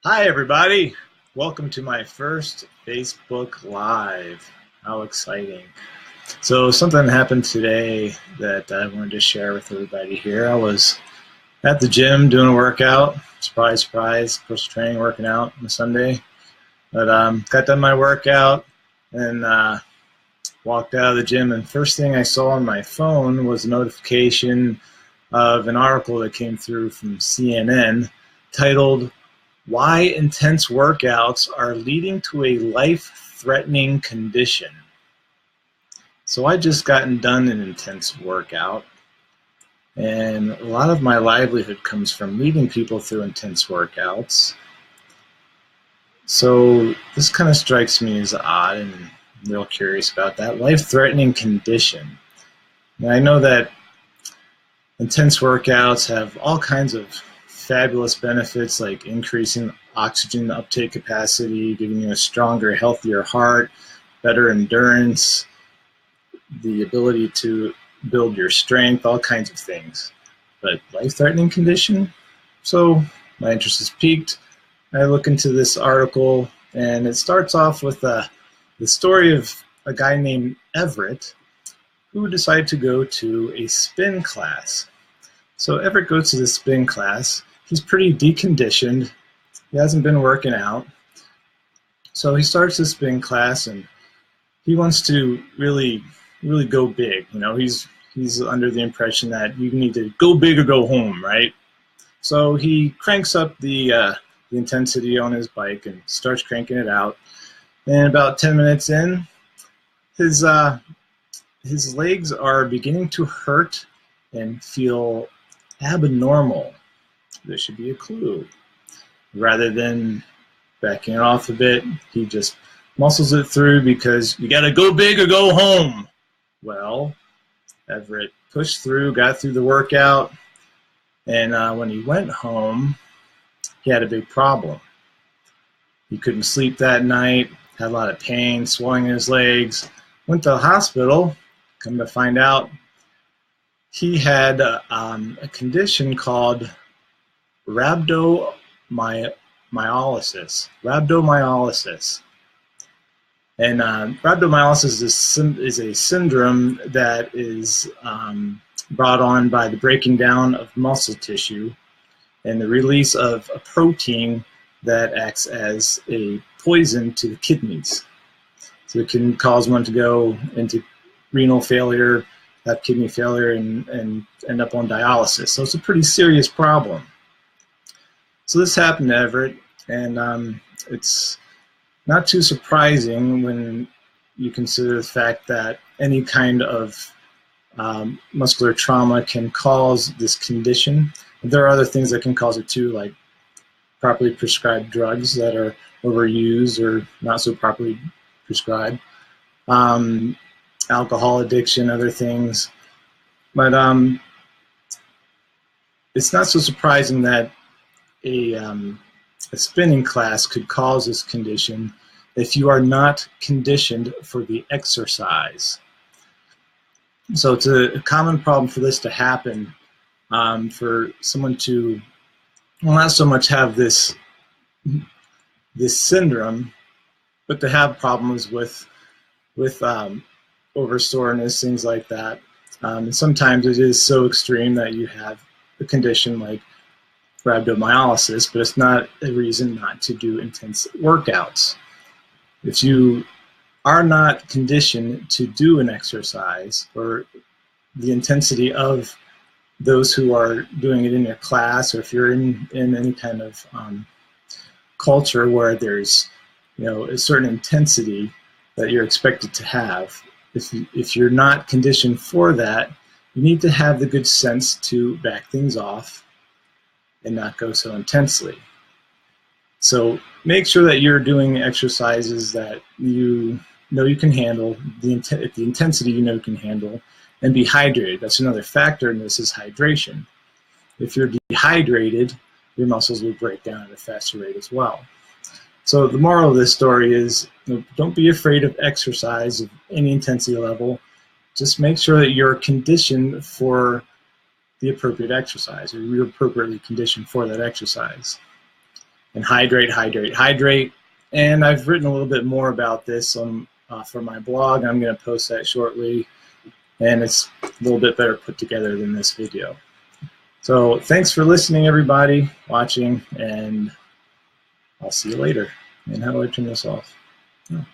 Hi, everybody. Welcome to my first Facebook Live. How exciting. So something happened today that I wanted to share with everybody here. I was at the gym doing a workout. Surprise, surprise. Personal training, working out on a Sunday. But got done my workout and walked out of the gym. And first thing I saw on my phone was a notification of an article that came through from CNN titled, "Why Intense Workouts Are Leading to a Life-Threatening Condition." So I just gotten done an intense workout, and a lot of my livelihood comes from leading people through intense workouts. So this kind of strikes me as odd, and I'm real curious about that. Life-threatening condition. Now, I know that intense workouts have all kinds of fabulous benefits like increasing oxygen uptake capacity, giving you a stronger, healthier heart, better endurance, the ability to build your strength, all kinds of things. But life-threatening condition? So my interest is piqued. I look into this article, and it starts off with the story of a guy named Everett who decided to go to a spin class. So Everett goes to this spin class. He's pretty deconditioned. He hasn't been working out. So he starts this spin class, and he wants to really go big. You know, he's under the impression that you need to go big or go home, right? So he cranks up the intensity on his bike and starts cranking it out. And about 10 minutes in, his legs are beginning to hurt and feel abnormal. There should be a clue. Rather than backing it off a bit, he just muscles it through because you got to go big or go home. Well, Everett pushed through, got through the workout, and when he went home, he had a big problem. He couldn't sleep that night, had a lot of pain, swelling in his legs, went to the hospital. Come to find out, he had a condition called rhabdomyolysis. And rhabdomyolysis is a syndrome that is brought on by the breaking down of muscle tissue and the release of a protein that acts as a poison to the kidneys. So it can cause one to go into renal failure, have kidney failure, and end up on dialysis. So it's a pretty serious problem. So this happened to Everett, and it's not too surprising when you consider the fact that any kind of muscular trauma can cause this condition. There are other things that can cause it too, like properly prescribed drugs that are overused or not so properly prescribed, alcohol addiction, other things. But it's not so surprising that a spinning class could cause this condition if you are not conditioned for the exercise. So it's a common problem for this to happen, for someone to, well, not so much have this syndrome, but to have problems with oversoreness, things like that. And sometimes it is so extreme that you have a condition like rhabdomyolysis, but it's not a reason not to do intense workouts. If you are not conditioned to do an exercise, or the intensity of those who are doing it in your class, or if you're in any kind of culture where there's, you know, a certain intensity that you're expected to have, if you're not conditioned for that, you need to have the good sense to back things off and not go so intensely. So make sure that you're doing exercises that you know you can handle, the intensity you know you can handle, and be hydrated. That's another factor in this, is hydration. If you're dehydrated, your muscles will break down at a faster rate as well. So the moral of this story is, don't be afraid of exercise of any intensity level. Just make sure that you're conditioned for the appropriate exercise, or you're appropriately conditioned for that exercise. and hydrate, hydrate, hydrate. And I've written a little bit more about this for my blog. I'm going to post that shortly, and it's a little bit better put together than this video. So thanks for listening, everybody, watching, and I'll see you later. And how do I turn this off? Oh.